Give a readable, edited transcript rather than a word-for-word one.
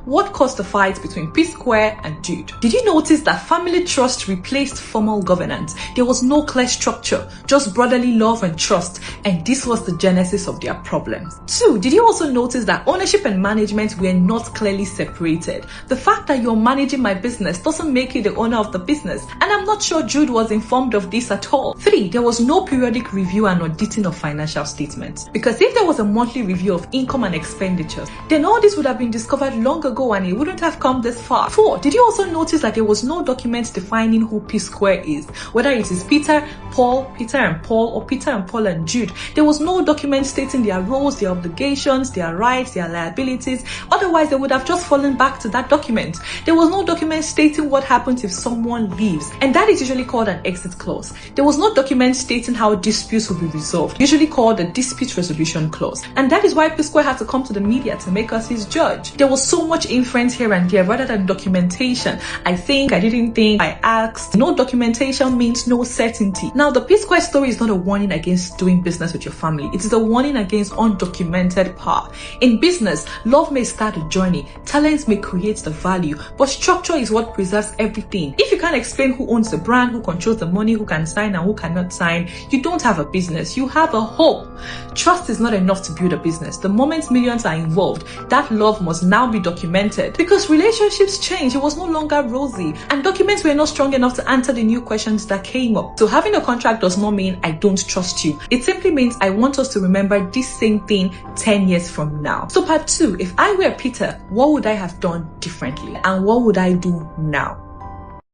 what caused the fight between Psquare and Jude? Did you notice that family trust replaced formal governance? There was no clear structure, just brotherly love and trust, and this was the genesis of their problems. 2. Did you also notice that ownership and management were not clearly separated? The fact that you're managing my business doesn't make you the owner of the business, and I'm not sure Jude was informed of this at all. 3. There was no periodic review and auditing of financial statements, because if there was a monthly review of income and expenditures, then all this would have been discovered long ago and it wouldn't have come this far. 4. Did you also notice that there was no document defining who Psquare is? Whether it is Peter, Paul, Peter and Paul, or Peter and Paul and Jude. There was no document stating their roles, their obligations, their rights, their liabilities. Otherwise, they would have just fallen back to that document. There was no document stating what happens if someone leaves, and that is usually called an exit clause. There was no document stating how disputes will be resolved, usually called a dispute resolution clause. And that is why Psquare had to come to the media to make us his judge. There was so much inference here and there rather than documentation. I think, I didn't think, I asked. No documentation means no certainty. Now, the Psquare story is not a warning against doing business with your family. It is a warning against undocumented power. In business, love may start a journey, talents may create the value, but structure is what preserves everything. If you can't explain who owns the brand, who controls the money, who can sign and who cannot sign, you don't have a business, you have a hope. Trust is not enough to build a business. The moment millions are involved, that love must now be documented, because relationships change. It was no longer rosy, and documents were not strong enough to answer the new questions that came up. So having a contract does not mean I don't trust you. It simply means I want us to remember this same thing 10 years from now. So part 2, if I were Peter, what would I have done differently? And what would I do now?